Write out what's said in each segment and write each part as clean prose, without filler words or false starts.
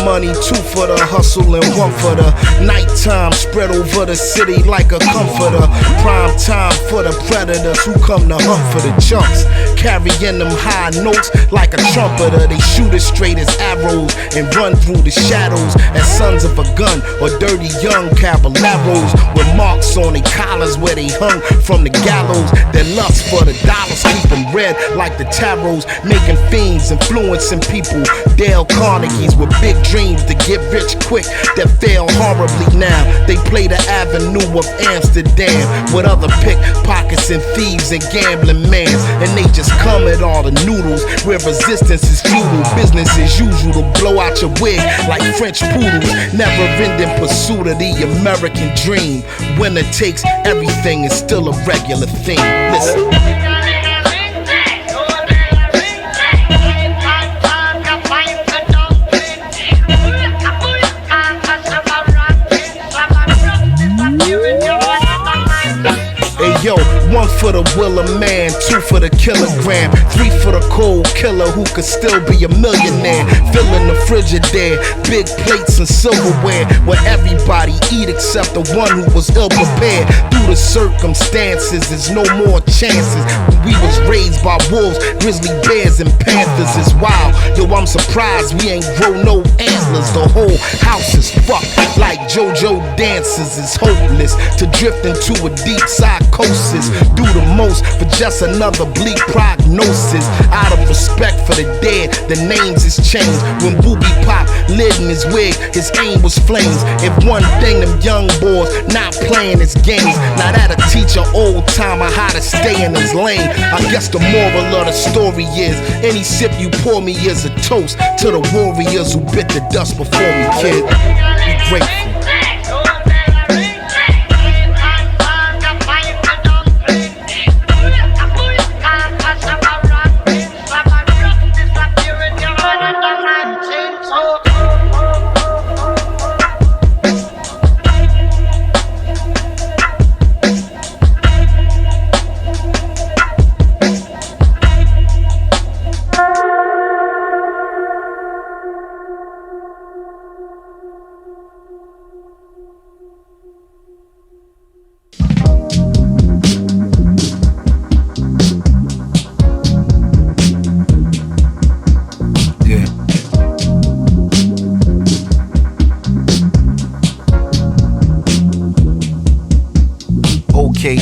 money, two for the hustle and one for the nighttime. Spread over the city like a comforter. Prime time for the predators who come to hunt for the chumps. Carrying them high notes like a trumpeter. They shoot as straight as arrows and run through the shadows as sons of a gun or dirty young caballeros with marks on their collars where they hung from the gallows. Their lust for the dollars keep them red like the tarots, making fiends, influencing people. Dale Carnegie's with big dreams to get rich quick that fail horribly now. They play the avenue of Amsterdam with other pickpockets and thieves and gambling mans, and they just come at all the noodles where resistance is futile. Business as usual to blow out your wig like French poodles. Never ending pursuit of the American dream. Winner takes everything is still a regular thing. Listen. Yo, one for the Willer man, two for the kilogram, three for the cold killer who could still be a millionaire. Filling the Frigidaire, big plates and silverware, where everybody eat except the one who was ill prepared. Through the circumstances, there's no more chances. We was raised by wolves, grizzly bears, and panthers. It's wild, yo, I'm surprised we ain't grow no antlers. The whole house is fucked like JoJo dances. It's hopeless to drift into a deep psychosis. Do the most for just another bleak prognosis. Out of respect for the dead, the names is changed. When Booby Pop lit in his wig, his aim was flames. If one thing them young boys not playing his games, now that'll teach an old timer how to stay in his lane. I guess the moral of the story is any sip you pour me is a toast to the warriors who bit the dust before me, kid. Be grateful.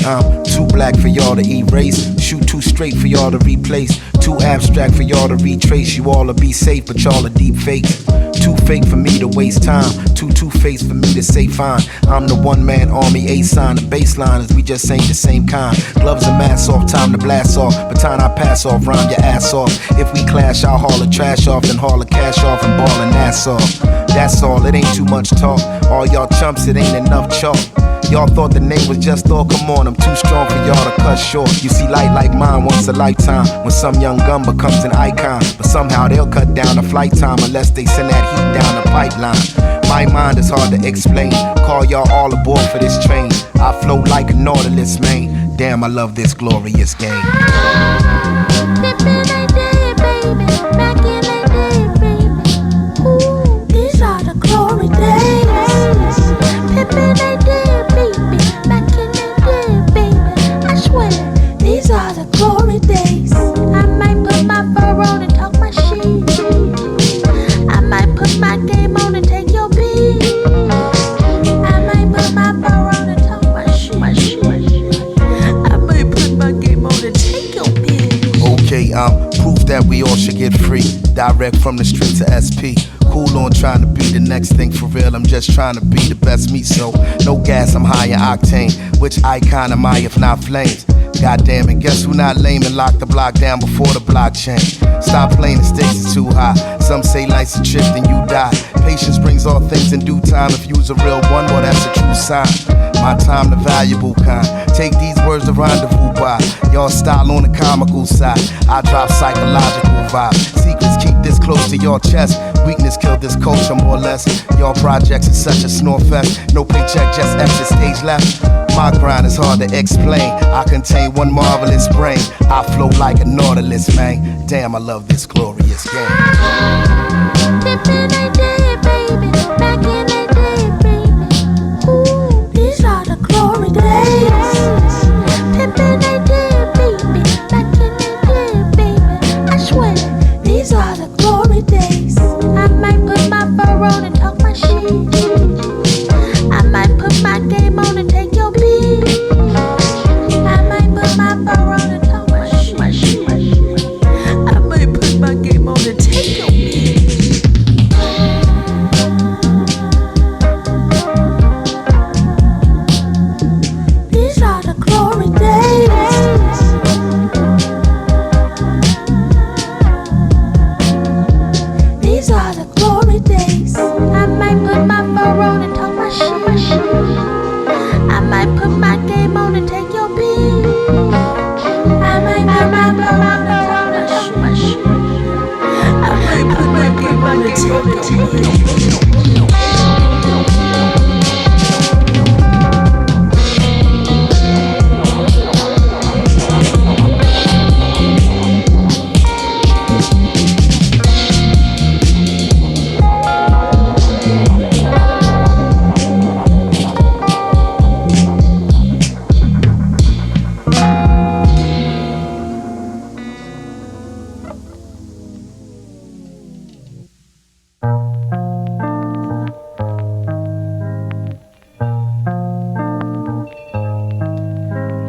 I'm too black for y'all to erase, shoot too straight for y'all to replace, too abstract for y'all to retrace. You all to be safe, but y'all are deep fakes. Too fake for me to waste time, too two-faced for me to say fine. I'm the one-man army, A-sign, the baseline is we just ain't the same kind. Gloves and masks off, time to blast off, baton I pass off, rhyme your ass off. If we clash, I'll haul the trash off, then haul the cash off and ball and ass off. That's all, it ain't too much talk. All y'all chumps, it ain't enough chalk. Y'all thought the name was just all, come on, I'm too strong for y'all to cut short. You see light like mine once a lifetime, when some young gun becomes an icon. But somehow they'll cut down the flight time unless they send that heat down the pipeline. My mind is hard to explain, call y'all all aboard for this train. I float like a Nautilus, man, damn I love this glorious game. These are the glory days. Pippin' they did, baby. Back in the day, baby. I swear, these are the glory days. I might put my fur on and talk my shit. I might put my game on and take your beat. I might put my fur on and talk my shit. I might put my game on and take your beat. Okay, proof that we all should get free. Direct from the street to SP. Cool on trying to be the next thing for real. I'm just trying to be the best me, so no gas, I'm high in octane. Which icon am I if not flames? Goddamn it, guess who not lame and locked the block down before the blockchain? Stop playing, the stakes is too high. Some say life's a trip, then you die. Patience brings all things in due time. If you's a real one, well that's a true sign. My time the valuable kind. Take these words to rendezvous by. Y'all style on the comical side. I drop psychological vibes. Secrets keep this close to your chest. Weakness killed this culture more or less. Y'all projects is such a snore fest. No paycheck, just exit stage left. My grind is hard to explain. I contain one marvelous brain. I flow like a Nautilus, man. Damn, I love this glorious game. Pippin' they did, baby.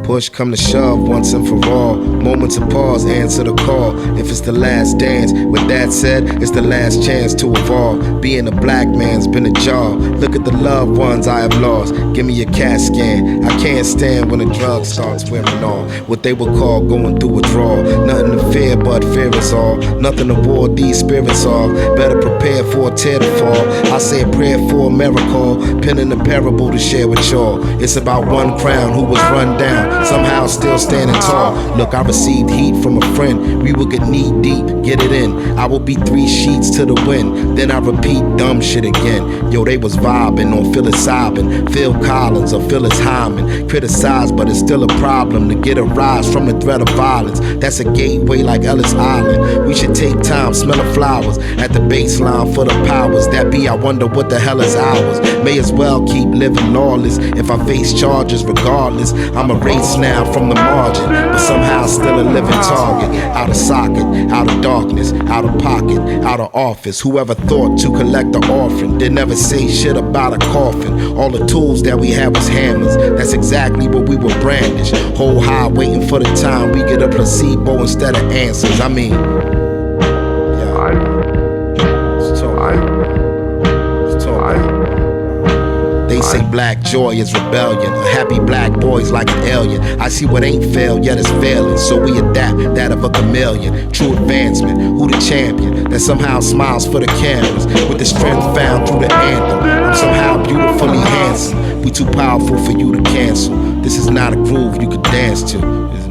Push come to shove once and for all. Moments of pause, answer the call. If it's the last dance, with that said, it's the last chance to evolve. Being a black man's been a job. Look at the loved ones I have lost. Give me a CAT scan. I can't stand when the drug starts wearing off. What they would call going through withdrawal. Nothing to fear but fear is all. Nothing to ward these spirits off. Better prepare for a tear to fall. I say a prayer for a miracle. Penning a parable to share with y'all. It's about one crown who was run down, somehow still standing tall. Look, I received heat from a friend. We will get knee deep, get it in. I will be 3 sheets to the wind. Then I repeat dumb shit again. Yo, they was vibing on psilocybin. Phil Collins or Phyllis Hyman. Criticized, but it's still a problem to get a rise from the threat of violence. That's a gateway like Ellis Island. We should take time, smell the flowers at the baseline for the powers that be. I wonder what the hell is ours. May as well keep living lawless. If I face charges regardless, I'm a race now from the margin, but somehow still a living target. Out of socket, out of darkness, out of pocket, out of office. Whoever thought to collect the orphan did never say shit about a coffin. All the tools that we had was hammers. That's exactly what we were brandished. Whole high waiting for the time we get a placebo instead of answers. I mean, they say black joy is rebellion. A happy black boy's like an alien. I see what ain't failed, yet it's failing. So we adapt, that of a chameleon. True advancement, who the champion that somehow smiles for the cameras with the strength found through the anthem. I'm somehow beautifully handsome. We too powerful for you to cancel. This is not a groove you could dance to. It's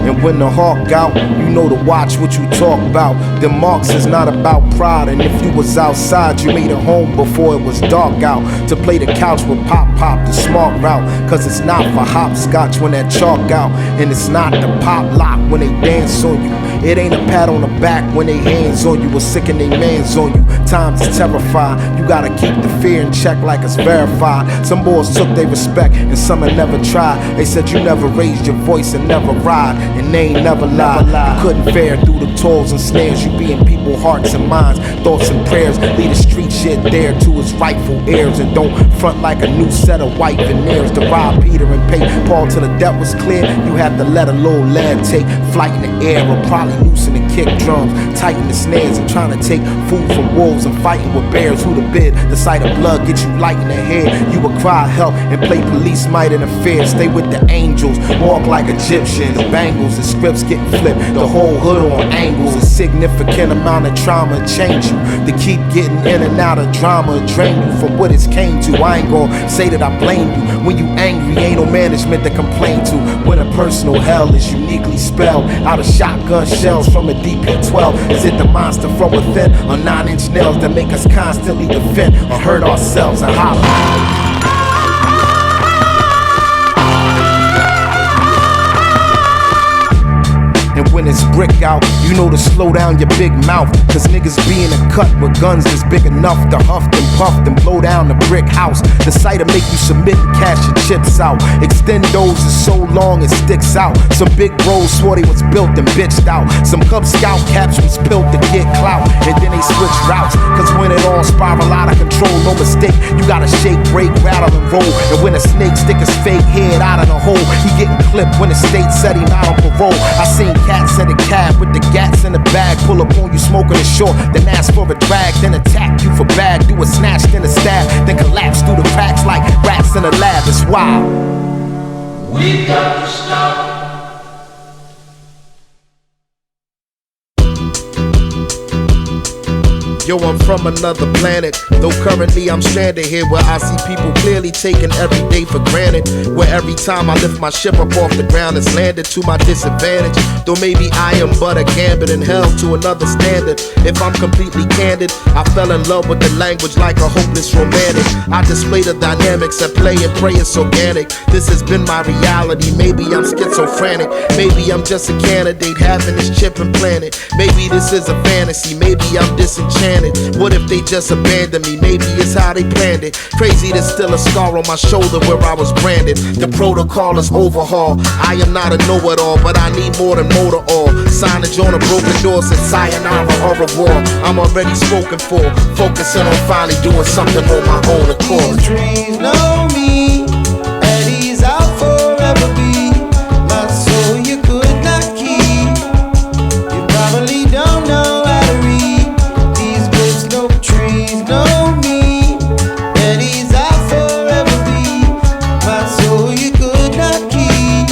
and when the hawk out, you know to watch what you talk about. The marks is not about pride, and if you was outside, you made a home before it was dark out. To play the couch with Pop, the smart route. Cause it's not for hopscotch when that chalk out, and it's not the pop lock when they dance on you. It ain't a pat on the back when they hands on you or sicken they mans on you. Times is terrified, you gotta keep the fear in check like it's verified. Some boys took their respect and some had never tried. They said you never raised your voice and never ride, and they ain't never lied. You couldn't fare through the toils and snares. You be in people's hearts and minds, thoughts and prayers. Leave the street shit there to its rightful heirs, and don't front like a new set of white veneers. To rob Peter and pay Paul till the debt was clear. You had to let a little lead take flight in the air, or probably loosen the kick drums, tighten the snares, and trying to take food from wolves and fighting with bears. Who the bid? The sight of blood get you light in the head. You would cry help and play police might interfere. Stay with the angels, walk like Egyptian. The bangles, the scripts getting flipped, the whole hood on angles. A significant amount of trauma change you. To keep getting in and out of drama drain you from what it's came to. I ain't gonna say that I blame you. When you angry, ain't no management to complain to. When a personal hell is uniquely spelled out of shotgun shells from a DP-12. Is it the monster from within, or 9-inch nails that make us constantly defend or hurt ourselves and holler? And when it's brick out, you know to slow down your big mouth. Cause niggas be in a cut with guns that's big enough to huff and puff and blow down the brick house. The sight'll make you submit and cash your chips out. Extendos is so long it sticks out. Some big bros swore they was built and bitched out. Some Cub Scout caps was built to get clout, and then they switch routes. Cause when it all spiral out of control, no mistake, you gotta shake, break, rattle and roll. And when a snake stick his fake head out of the hole, he getting clipped when the state said he not on parole. I seen cats in a cab with the gats in the bag, pull up on you smoking a short, then ask for a drag, then attack you for bag, do a snatch, then a stab, then collapse through the cracks like rats in a lab. It's wild. We got to stop. Yo, I'm from another planet, though currently I'm stranded here where I see people clearly taking every day for granted. Where every time I lift my ship up off the ground, it's landed to my disadvantage. Though maybe I am but a gambit and held to another standard. If I'm completely candid, I fell in love with the language like a hopeless romantic. I display the dynamics at play and pray it's organic. This has been my reality. Maybe I'm schizophrenic. Maybe I'm just a candidate having this chip implanted. Maybe this is a fantasy. Maybe I'm disenchanted. What if they just abandoned me? Maybe it's how they planned it. Crazy, there's still a scar on my shoulder where I was branded. The protocol is overhaul. I am not a know-it-all, but I need more than motor oil. Signage on a broken door said sayonara au revoir. I'm already spoken for, focusing on finally doing something on my own accord. These dreams know me, and he's out forever be. My soul you could not keep. You probably don't know how to read. These books no trees know me, and he's out forever be. My soul you could not keep.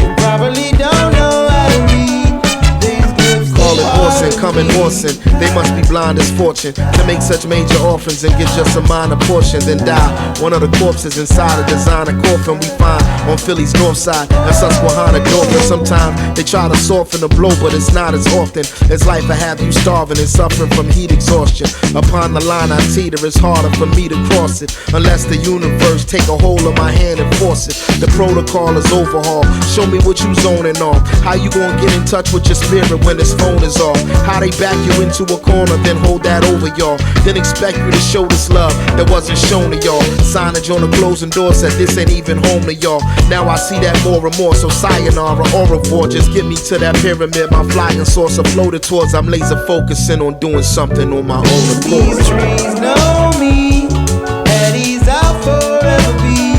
You probably don't know how to read. These books Call it Orson, coming Orson. They must be blind as fortune to make such major offerings and get just a minor portion, then die. One of the corpses inside a designer coffin we find on Philly's north side and Susquehanna, Georgia. Sometimes they try to soften the blow, but it's not as often as life I have you starving and suffering from heat exhaustion. Upon the line I teeter, it's harder for me to cross it unless the universe take a hold of my hand and force it. The protocol is overhaul. Show me what you zoning on. How you gonna get in touch with your spirit when this phone is off? How they back you into a corner, then hold that over y'all. Then expect you to show this love that wasn't shown to y'all. Signage on the closing door said this ain't even home to y'all. Now I see that more and more, so sayonara au revoir. Just get me to that pyramid, my flying saucer floated towards. I'm laser focusing on doing something on my own accord. These trees know me, and he's out forever be.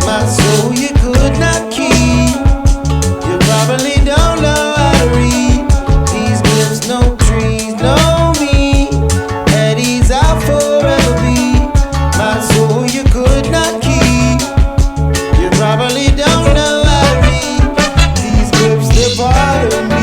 My soul you could not keep. You probably don't know how to read. These books no trees know me, and he's out forever be. My soul you could not keep. You probably don't know how to read. These books they're part of me.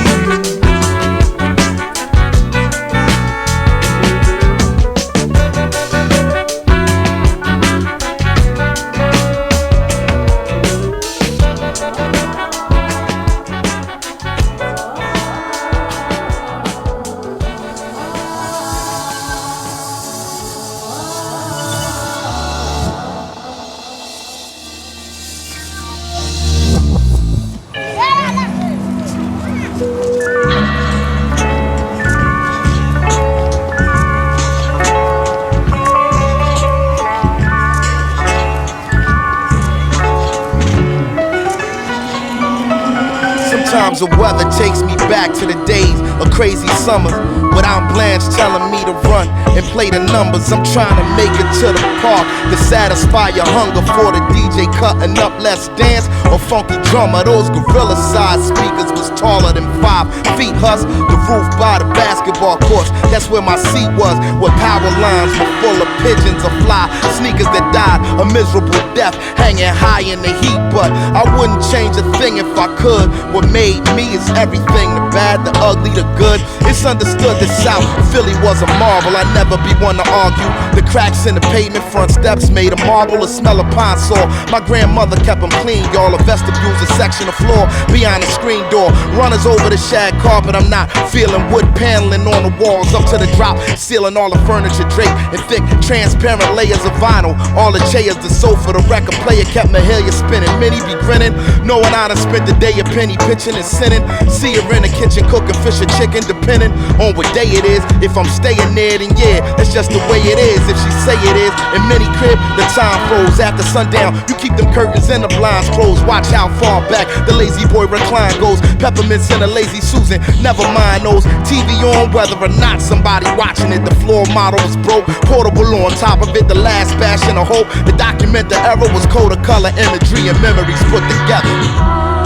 Sometimes the weather takes me back to the days of crazy summer, without Blanche telling me to run and play the numbers. I'm trying to make it to the park to satisfy your hunger for the DJ cutting up. Let's dance or funky drummer. Those gorilla size speakers was taller than 5 feet. Huss, the roof by the basketball courts, that's where my seat was, where power lines were full of pigeons of fly sneakers that died a miserable death hanging high in the heat. But I wouldn't change a thing if I could. What made me is everything, the bad, the ugly, the good. It's understood that South Philly was a marvel. I'd never be one to argue. The cracks in the pavement, front steps made of marble, the smell of pine saw. My grandmother kept them clean, y'all. A vestibule's a section of floor beyond the screen door. Runners over the shag carpet, I'm not feeling wood paneling on the walls up to the drop, sealing all the furniture draped in thick, transparent layers of vinyl. All the chairs, the sofa, the record player kept Mahalia spinning. Many be grinning, knowing I done spent the day a penny pitching and sinning. See her in the kitchen cooking fish or chicken, depending on what day it is. If I'm staying there, then yeah, that's just the way it is. If she say it is, in many crib, the time froze. After sundown, you keep them curtains and the blinds closed. Watch how far back the lazy boy recline goes. Peppermints in a lazy Susan, never mind those. TV on, whether or not somebody watching it. The floor model was broke, portable on top of it. The last bastion of hope, the document the era was code of color, imagery and memories put together.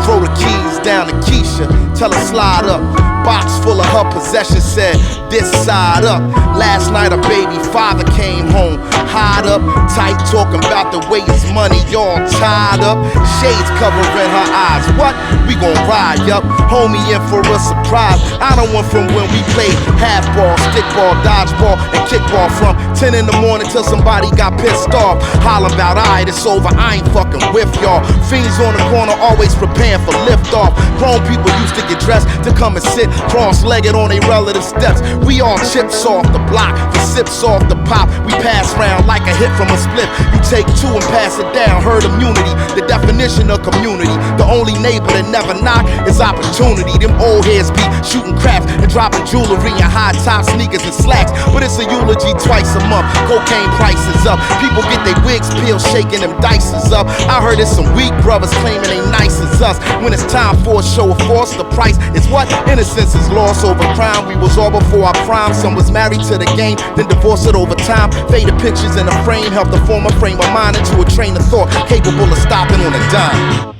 Throw the keys down to Keisha, tell her slide up. Box full of her possessions, said this side up. Last night a baby father came home, hide up, tight, talking about the way his money all tied up. Shades covering her eyes, what? We gon' ride, yup. Homie in for a surprise. I don't want from when we played half ball, stick ball, dodgeball, and kickball from 10 in the morning till somebody got pissed off. Hollering about, alright, it's over, I ain't fucking with y'all. Fiends on the corner, always preparing for liftoff. Grown people used to get dressed to come and sit cross-legged on their relative steps. We all chips off the block, the sips off the pop. We pass round like a hit from a split. You take two and pass it down. Herd immunity, the definition of community. The only neighbor that never knock is opportunity. Them old heads be shooting craps and dropping jewelry and high top sneakers and slacks. But it's a eulogy twice a month. Cocaine prices up. People get their wigs peeled, shaking them dices up. I heard it's some weak brothers claiming they nice as us. When it's time for a show of force, the price is what? Innocence is lost over crime. We was all before our prime. Some was married to the game, then divorced it over time. Faded pictures in a frame helped to form a frame of mind into a train of thought capable of stopping on a dime.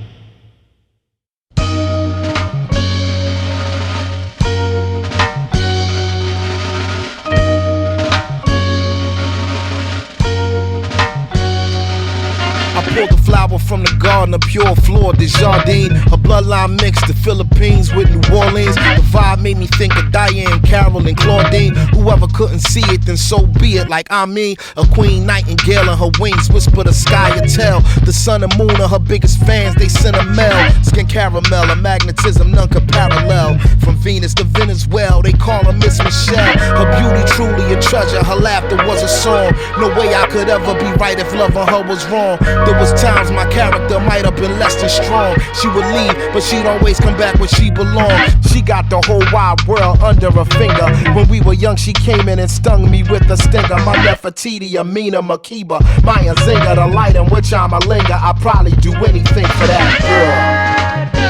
Pulled the flower from the garden, a pure floor, the jardine. A bloodline mixed the Philippines with New Orleans. The vibe made me think of Diane, Carol, and Claudine. Whoever couldn't see it, then so be it. Like I mean, a queen nightingale and her wings whisper the sky and tell. The sun and moon are her biggest fans, they send a mail. Skin caramel, a magnetism none could parallel. From Venus to Venezuela, they call her Miss Michelle. Her beauty truly a treasure, her laughter was a song. No way I could ever be right if loving her was wrong. There was times my character might have been less than strong. She would leave, but she'd always come back where she belonged. She got the whole wide world under her finger. When we were young, she came in and stung me with a stinger. My Nefertiti, Amina, Makiba, Maya Zinga, the light in which I'm a linger. I'd probably do anything for that girl.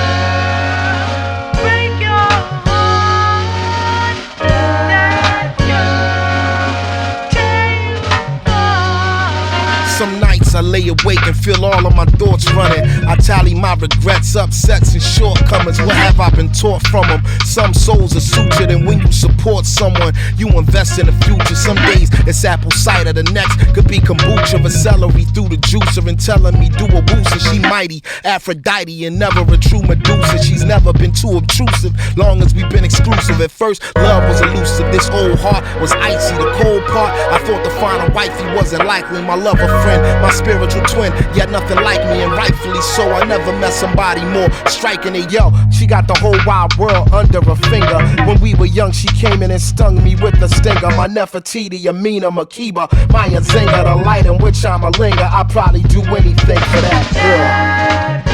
Some nights I lay awake and feel all of my thoughts running. I tally my regrets, upsets, and shortcomings. What have I been taught from them? Some souls are sutured, and when you support someone, you invest in the future. Some days it's apple cider, the next could be kombucha. But celery through the juicer and telling me do a woosa. She mighty, Aphrodite, and never a true Medusa. She's never been too obtrusive, long as we've been exclusive. At first, love was elusive. This old heart was icy. The cold part, I thought to find a wifey wasn't likely. My lover friend, my spiritual twin, yet nothing like me, and rightfully so. I never met somebody more striking it. Yo, she got the whole wide world under her finger. When we were young, she came in and stung me with a stinger. My Nefertiti, Amina, Makiba, Maya Zinga, the light in which I'm a linger. I'd probably do anything for that girl.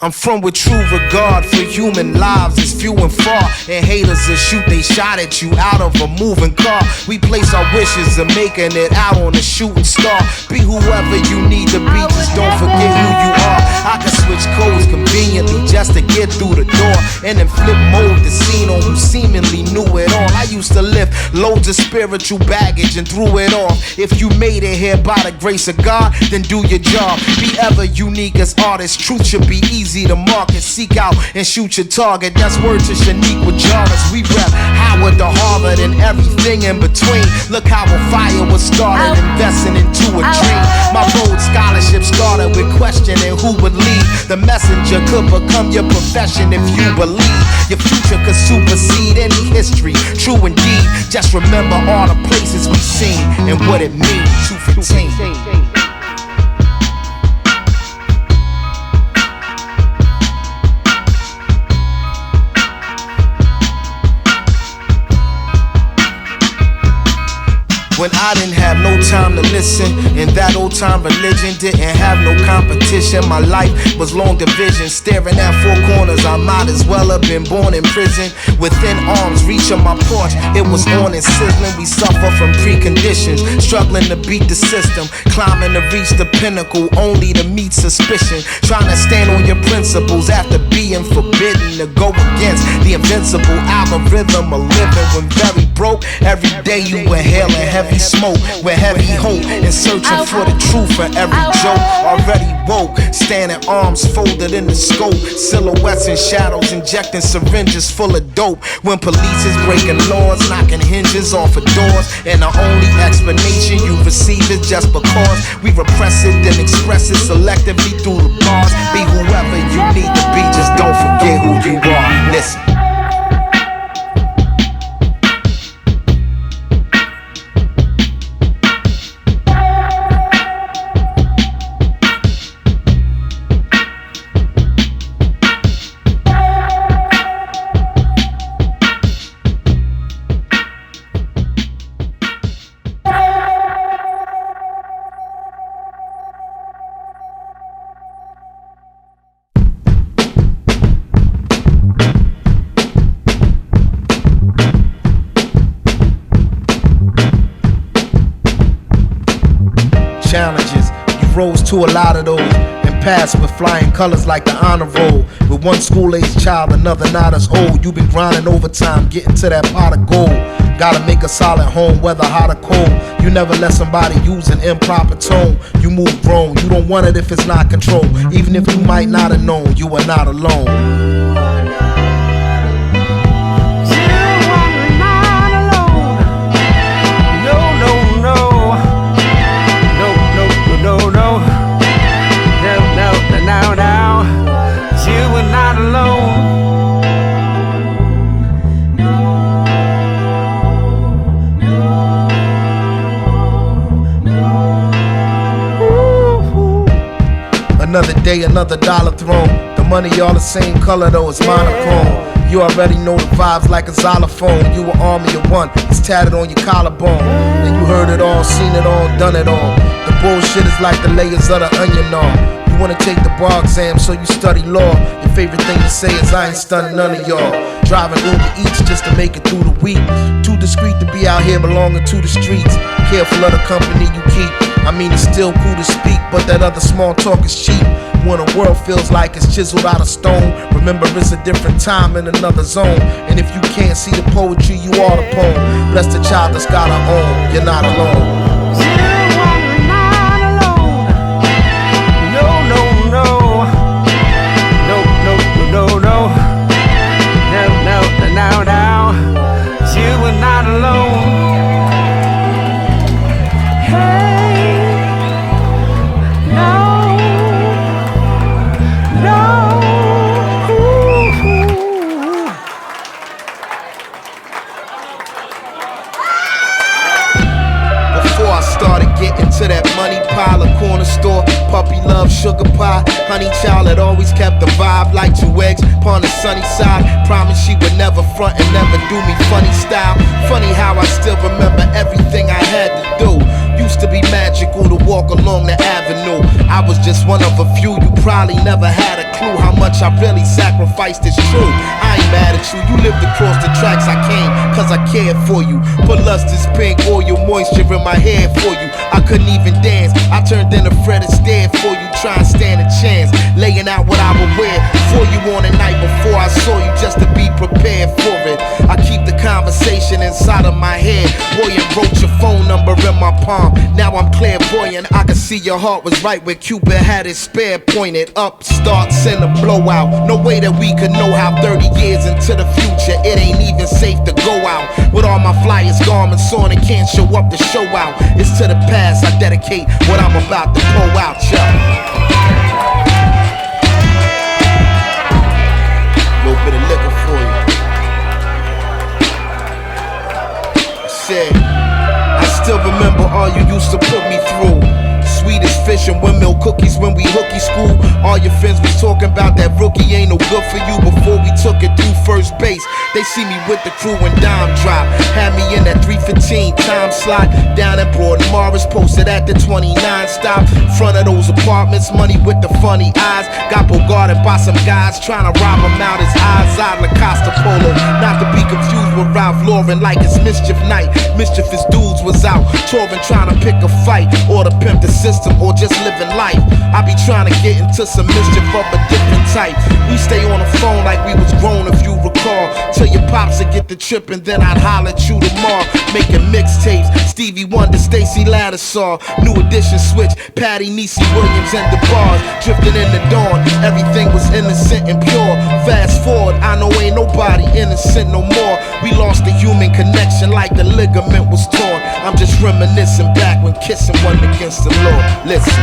I'm from with true regard for human lives is few and far, and haters will shoot they shot at you out of a moving car. We place our wishes of making it out on a shooting star. Be whoever you need to be, just don't forget who you are. I can switch codes conveniently just to get through the door, and then flip mode the scene on who seemingly knew it all. I used to lift loads of spiritual baggage and threw it off. If you made it here by the grace of God, then do your job. Be ever unique as artists. Truth should be easy to market. Seek out and shoot your target. That's word to Shanique with Jarvis. We rep Howard to Harvard and everything in between. Look how a fire was started, investing into a dream. My road scholarship started with questioning who would lead. The messenger could become your profession if you believe. Your future could supersede any history. True indeed. Just remember all the places we've seen and what it means. 215. When I didn't have no time to listen, and that old time religion didn't have no competition. My life was long division, staring at four corners. I might as well have been born in prison. Within arm's reach of my porch, it was on and sizzling. We suffer from preconditions, struggling to beat the system, climbing to reach the pinnacle, only to meet suspicion. Trying to stand on your principles after being forbidden to go against the invincible algorithm of living when very broke. Every day you inhaling heavy smoke with heavy hope and searching for the truth for every joke. Already woke, standing arms folded in the scope, silhouettes and shadows, injecting syringes full of dope. When police is breaking laws, knocking hinges off of doors, and the only explanation you receive is just because we repress it and express it selectively through the bars. Be whoever you need to be, just don't forget who you are. Listen. Challenges, you rose to a lot of those and passed with flying colors like the honor roll. With one school-age child, another not as old. You've been grinding overtime, getting to that pot of gold. Gotta make a solid home, whether hot or cold. You never let somebody use an improper tone. You move grown, you don't want it if it's not controlled. Even if you might not have known, you are not alone. Another day, another dollar thrown. The money all the same color though, it's monochrome. You already know the vibes like a xylophone. You an army of one, it's tatted on your collarbone. And you heard it all, seen it all, done it all. The bullshit is like the layers of the onion all. You wanna take the bar exam, so you study law. Your favorite thing to say is I ain't stunning none of y'all. Driving Uber Eats just to make it through the week. Too discreet to be out here belonging to the streets. Careful of the company you keep. I mean, it's still cool to speak, but that other small talk is cheap. When a world feels like it's chiseled out of stone, remember it's a different time in another zone. And if you can't see the poetry, you are the poem. Bless the child that's got her own, you're not alone. To that money pile, a corner store, puppy love, sugar pie, honey child that always kept the vibe like 2 eggs upon the sunny side. Promised she would never front and never do me funny style. Funny how I still remember everything I had to do. Used to be magical to walk along the avenue. I was just one of a few. You probably never had a clue how much I really sacrificed. It's true, I ain't mad at you. You lived across the tracks, I came cause I cared for you. Put lustrous pink oil moisture in my hair for you. I couldn't even dance, I turned in a fretted stare for you. Try and stand a chance, laying out what I would wear for you on the night before I saw you, just to be prepared for it. I keep the conversation inside of my head. Boy, and wrote your phone number in my palm. Now I'm clairvoyant, I can see your heart was right where Cupid had his spear pointed. Up starts in a blowout. No way that we could know how 30 years into the future it ain't even safe to go out. With all my flyers, garments on and can't show up to show out. It's to the past I dedicate what I'm about to pull out, y'all. Little bit of liquor for you. I said, I still remember all you used to put me through. Sweetest fish and windmill cookies when we hooky school. All your friends was talking about that rookie ain't no good for you. Before we took it through first base, they see me with the crew and dime drop. Had me in that 315 time slot down at Broad Morris, posted at the 29 stop. Front of those apartments, money with the funny eyes. Got bogarted by some guys trying to rob him out his eyes. Out Lacosta Polo, not to be confused with Ralph Lauren like it's mischief night. Mischievous dudes was out touring trying to pick a fight or to pimp the system or just living life. I be trying to get into some mischief of a different type. We stay on the phone like we was grown, if you recall. Till your pops would get the trip and then I'd holler at you tomorrow. Making mixtapes, Stevie Wonder, Stacey Lattisaw, New Edition Switch, Patty, Niecy Williams and the bars. Drifting in the dawn, everything was innocent and pure. Fast forward, I know ain't nobody innocent no more. We lost the human connection like the ligament was torn. I'm just reminiscing back when kissing one against the Lord. Listen.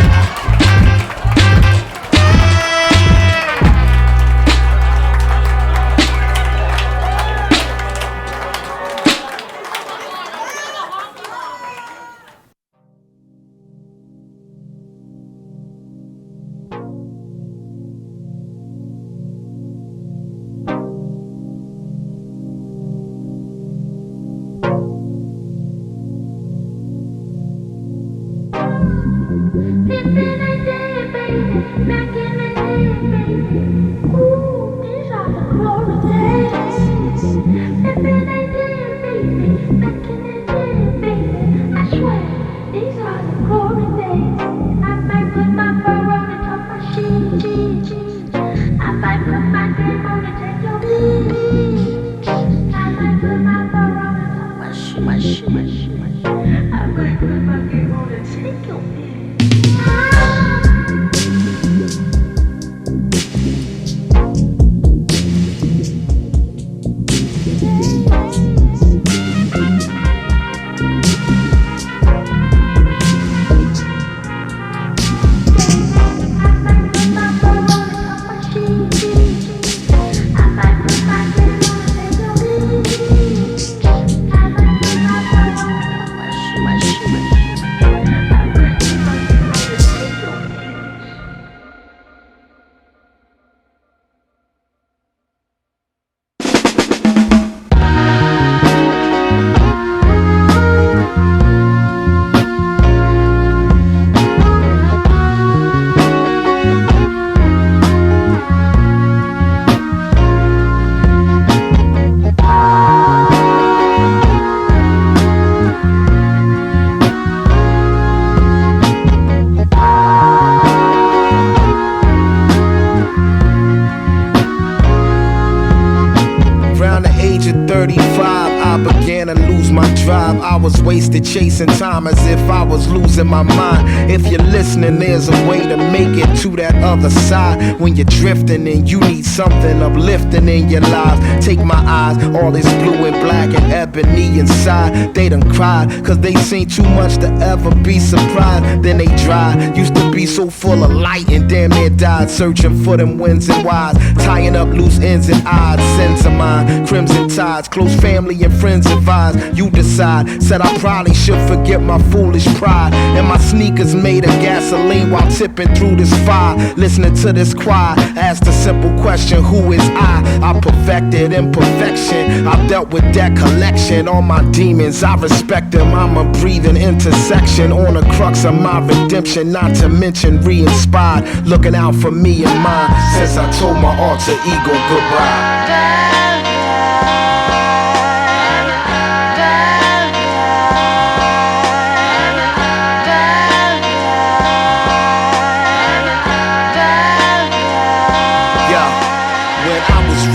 I was wasted chasing time as if I was losing my mind. If you're listening, there's a way to make it to that other side. When you're drifting and you need something uplifting in your lives. Take my eyes, all this blue and black and ebony inside. They done cried, cause they seen too much to ever be surprised. Then they dried, used to be so full of light and damn near died. Searching for them wins and whys, tying up loose ends and odds. Sins of mine, crimson tides, close family and friends advise. You decide, said I probably should forget my foolish pride. And my sneakers made of gasoline while tipping through this fire. Listening to this choir, asked a simple question, who is I? I perfected imperfection, I've dealt with that collection. All my demons, I respect them, I'm a breathing intersection. On the crux of my redemption, not to mention re-inspired. Looking out for me and mine, since I told my alter ego goodbye.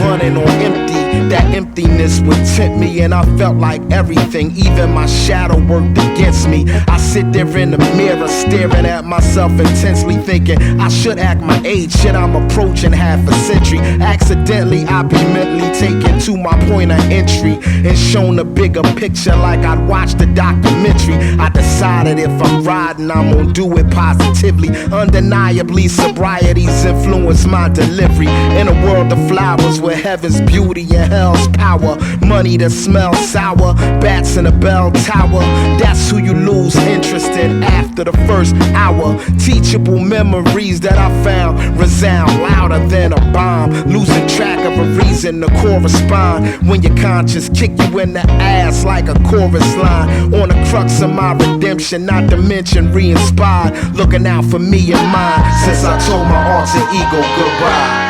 Running on empty, that emptiness would tempt me, and I felt like everything, even my shadow worked against me. I sit there in the mirror, staring at myself intensely, thinking I should act my age. Shit, I'm approaching half a century. Accidentally, I be mentally taken to my point of entry and shown a bigger picture like I'd watched a documentary. I decided if I'm riding, I'm gonna do it positively. Undeniably, sobriety's influenced my delivery. In a world of flowers with heaven's beauty and hell's power, money that smells sour, bats in a bell tower. That's who you lose interest in after the first hour. Teachable memories that I found resound louder than a bomb. Losing track of a reason to correspond when your conscience kick you in the ass like a chorus line. On the crux of my redemption, not to mention re-inspired. Looking out for me and mine since I told my alter ego goodbye.